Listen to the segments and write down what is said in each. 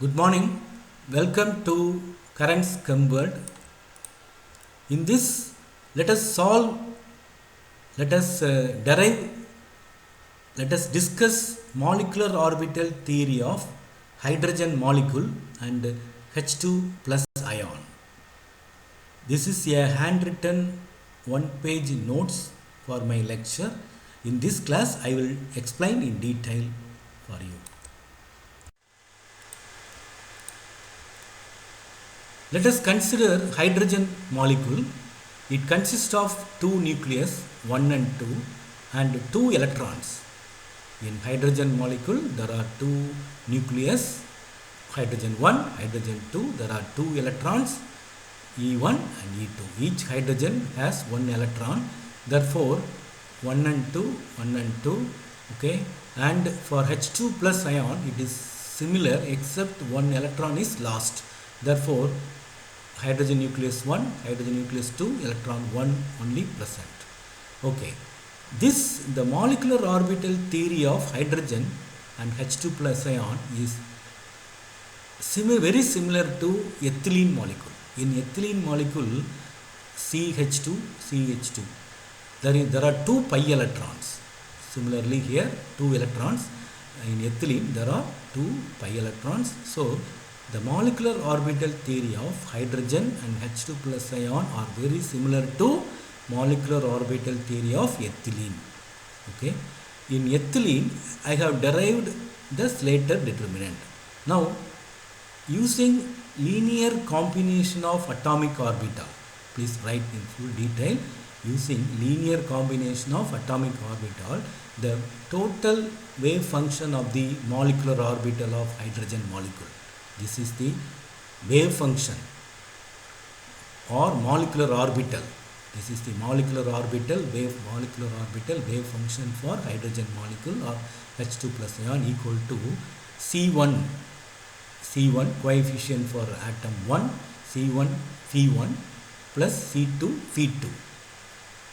Good morning. Welcome to current SCM world. In this, let us solve, let us derive, let us discuss molecular orbital theory of hydrogen molecule and H2 plus ion. This is a handwritten one-page notes for my lecture. In this class, I will explain in detail for you. Let us consider hydrogen molecule. It consists of two nucleus 1 and 2 and 2 electrons. In hydrogen molecule there are two nucleus, hydrogen 1, hydrogen 2. There are two electrons E1 and E2. Each hydrogen has one electron. Therefore 1 and 2, 1 and 2. Okay. And for H2 plus ion it is similar except one electron is lost. Therefore hydrogen nucleus 1, hydrogen nucleus 2, electron 1 only present. Okay. This, the molecular orbital theory of hydrogen and H2 plus ion is very similar to ethylene molecule. In ethylene molecule CH2, CH2, there are two pi electrons. Similarly here, two electrons. In ethylene there are two pi electrons. So the molecular orbital theory of hydrogen and H2 plus ion are very similar to molecular orbital theory of ethylene. Okay. In ethylene, I have derived the Slater determinant. Now, using linear combination of atomic orbital, please write in full detail. Using linear combination of atomic orbital, the total wave function of the molecular orbital of hydrogen molecule. This is the wave function or molecular orbital. This is the molecular orbital wave function for hydrogen molecule or H2 plus ion equal to C1 coefficient for atom 1, C1 Phi1 plus C2 Phi2.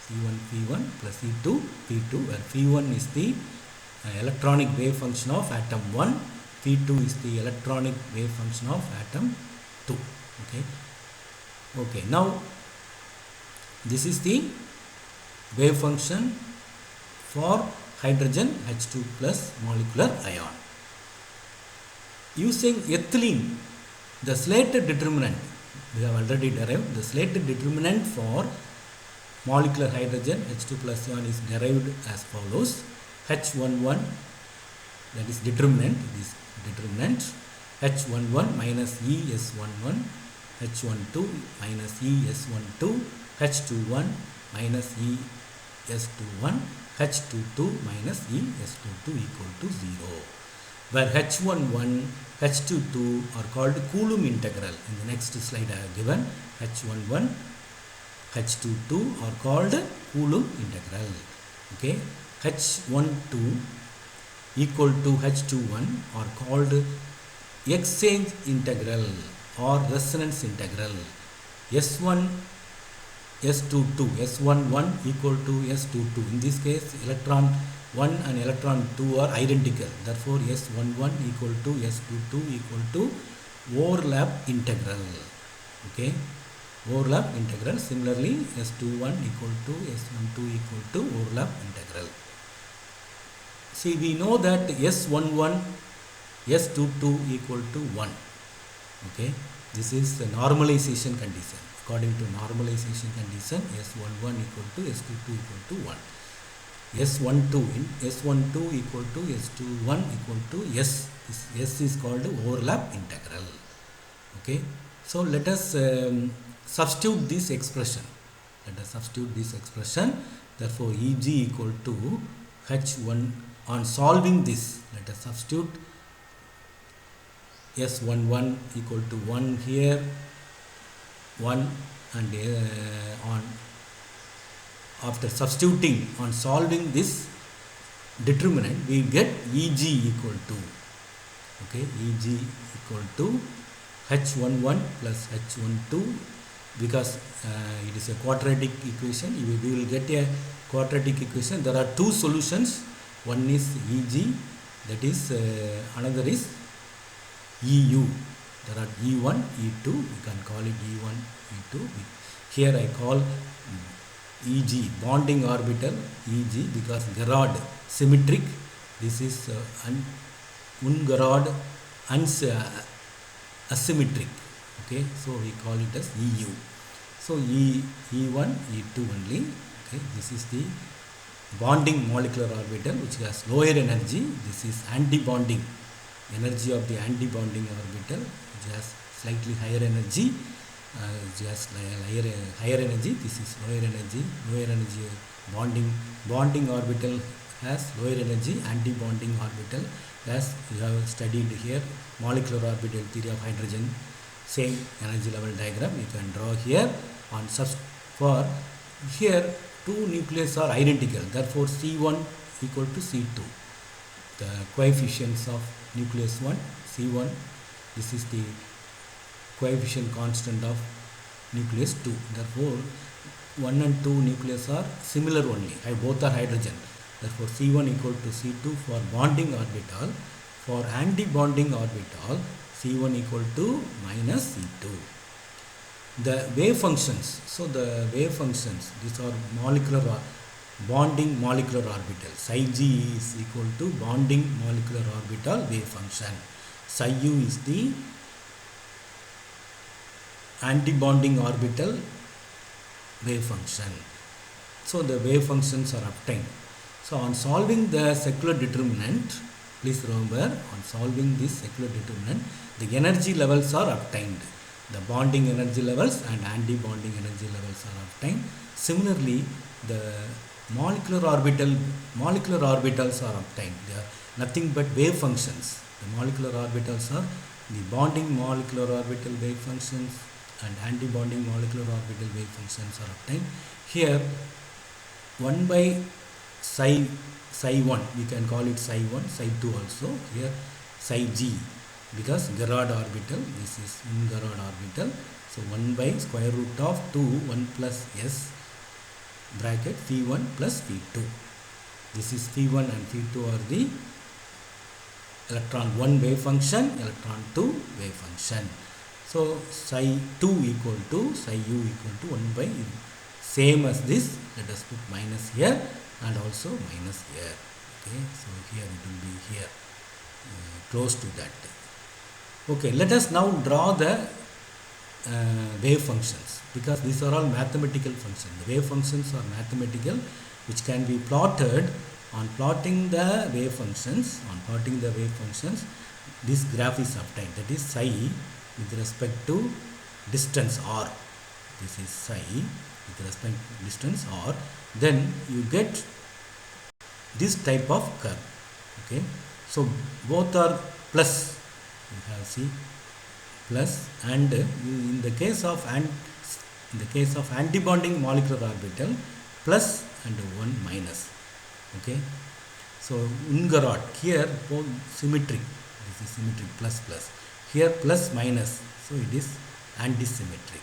C1 Phi1 plus C2 Phi2, where Phi1 is the electronic wave function of atom 1. Phi2 is the electronic wave function of atom 2. Okay. Now this is the wave function for hydrogen H2 plus molecular ion. Using ethylene, the Slater determinant, we have already derived the Slater determinant for molecular hydrogen H2 plus ion is derived as follows. H11, that is determinant, H11 minus ES11, H12 minus ES12, H21 minus ES21, H22 minus ES22 equal to 0. Where H11, H22 are called Coulomb integral. In the next slide I have given H11, H22 are called Coulomb integral. Okay. H12 equal to H21 are called exchange integral or resonance integral. S1, S22, S11 equal to S22. In this case, electron 1 and electron 2 are identical. Therefore, S11 equal to S22 equal to overlap integral. Okay. Overlap integral. Similarly, S21 equal to S12 equal to overlap integral. See, we know that S11, S22 equal to 1. Okay. This is the normalization condition. According to normalization condition, S11 equal to S22 equal to 1. S12 equal to S21 equal to S. This S is called overlap integral. Okay. So let us substitute this expression. Therefore, Eg equal to H1. On solving this, let us substitute S11 equal to 1 here, 1, and after substituting, on solving this determinant, we get Eg equal to, okay, Eg equal to H11 plus H12, because it is a quadratic equation. We will get a quadratic equation. There are two solutions. One is Eg, that is another is EU. There are E1, E2, you can call it E1, E2. Here I call EG, bonding orbital EG, because gerade, symmetric. This is ungerade, asymmetric. Okay, so we call it as EU. So E1, E2 only. Okay, this is the bonding molecular orbital which has lower energy. This is anti-bonding, energy of the anti-bonding orbital which has slightly higher energy. Just higher energy. This is lower energy. Lower energy bonding orbital has lower energy. Anti-bonding orbital, as you have studied here, molecular orbital theory of hydrogen, same energy level diagram you can draw here. On for here two nucleus are identical, therefore C1 equal to C2. The coefficients of nucleus 1, C1, this is the coefficient constant of nucleus 2. Therefore 1 and 2 nucleus are similar only, both are hydrogen. Therefore C1 equal to C2 for bonding orbital. For anti-bonding orbital, C1 equal to minus C2. The wave functions, so the wave functions, these are molecular bonding molecular orbital. Psi g is equal to bonding molecular orbital wave function. Psi u is the anti-bonding orbital wave function. So the wave functions are obtained. So on solving the secular determinant, please remember, on solving this secular determinant, the energy levels are obtained. The bonding energy levels and anti-bonding energy levels are obtained. Similarly, the molecular orbitals are obtained. They are nothing but wave functions. The molecular orbitals are the bonding molecular orbital wave functions and anti-bonding molecular orbital wave functions are obtained. Here 1 by psi 1, we can call it psi 1, psi 2 also. Here psi g, because gerade orbital, this is ungerade orbital. So 1 by square root of 2, 1 plus s bracket phi1 plus phi2. This is phi1 and phi2 are the electron 1 wave function, electron 2 wave function. So psi 2 equal to psi u equal to 1 by, same as this. Let us put minus here and also minus here. Okay, so here it will be here, close to that. Okay, let us now draw the wave functions, because these are all mathematical functions. The wave functions are mathematical, which can be plotted. On plotting the wave functions, this graph is obtained. That is psi with respect to distance r. This is psi with respect to distance r. Then you get this type of curve. Okay, so both are plus. You have see plus, and in the case of antibonding molecular orbital, plus and 1 minus. Okay, so ungerade, here both symmetric. This is symmetric, plus plus. Here plus minus, so it is antisymmetric.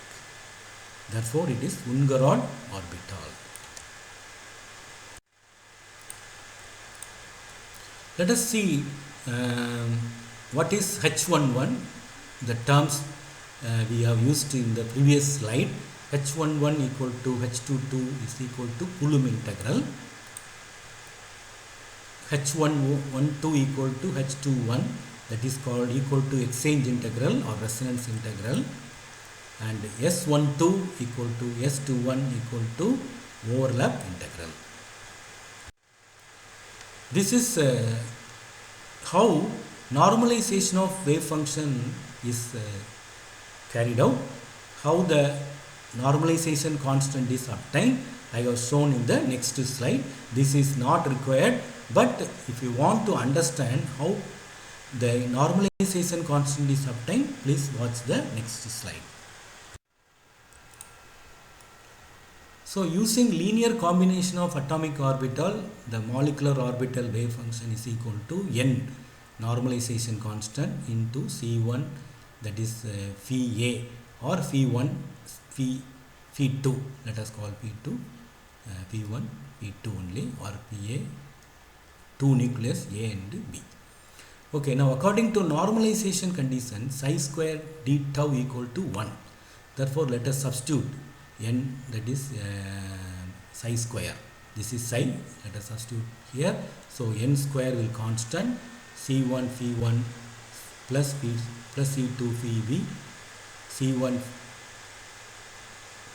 Therefore it is ungerade orbital. Let us see what is H11. The terms we have used in the previous slide. H11 equal to H22 is equal to Coulomb integral. H112 equal to H21, that is called equal to exchange integral or resonance integral, and S12 equal to S21 equal to overlap integral. This is how normalization of wave function is carried out, how the normalization constant is obtained. I have shown in the next slide. This is not required, but if you want to understand how the normalization constant is obtained, please watch the next slide. So using linear combination of atomic orbital, the molecular orbital wave function is equal to n normalization constant into C1, that is phi A, or phi1, phi2, let us call phi2, phi1, phi2 only, or phi A, two nucleus A and B. Okay, now according to normalization condition, psi square d tau equal to 1. Therefore, let us substitute n, that is psi square. This is psi. Let us substitute here. So n square will constant, c1 phi1 plus p plus c2 phi b, c1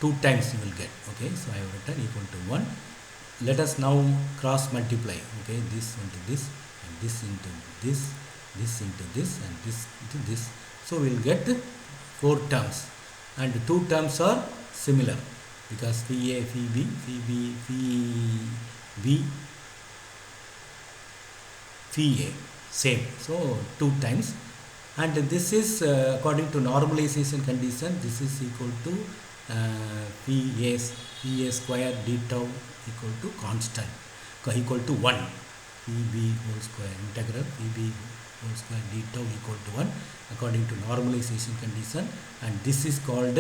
2 times you will get. Okay, so I have written equal to 1. Let us now cross multiply. Okay, this into this and this into this, this into this and this into this. So we will get 4 terms, and 2 terms are similar because phi a, phi b, phi b, phi b, phi a same. So 2 times, and this is according to normalization condition, this is equal to phi a square d tau equal to constant, equal to 1, phi b whole square integral phi b whole square d tau equal to 1 according to normalization condition, and this is called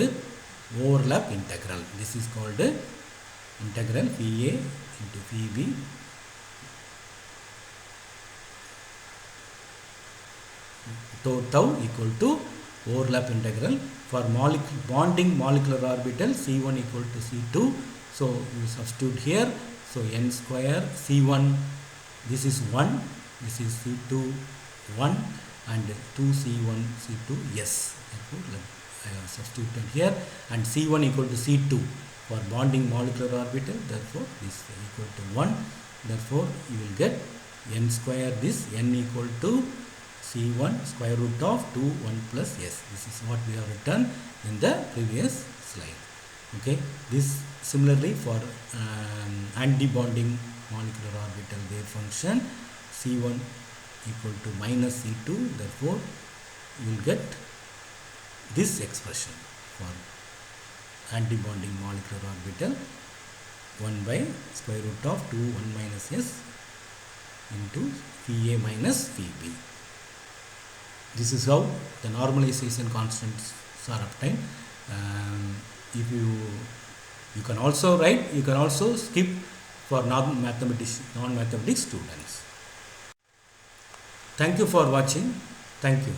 overlap integral. This is called integral phi a into phi b tau equal to overlap integral for bonding molecular orbital c1 equal to c2. So you substitute here. So n square c1, this is 1, this is c2 1, and 2c1 c2 yes. Therefore I have substituted here, and c1 equal to c2 for bonding molecular orbital. Therefore this equal to 1. Therefore you will get n square, this n equal to c1 square root of 2 1 plus s. This is what we have written in the previous slide. Okay, this similarly for antibonding molecular orbital wave function, c1 equal to minus c2. Therefore you will get this expression for antibonding molecular orbital, 1 by square root of 2 1 minus s into phi a minus phi b. This is how the normalization constants are obtained. If you can also write, you can also skip for non-mathematics students. Thank you for watching. Thank you.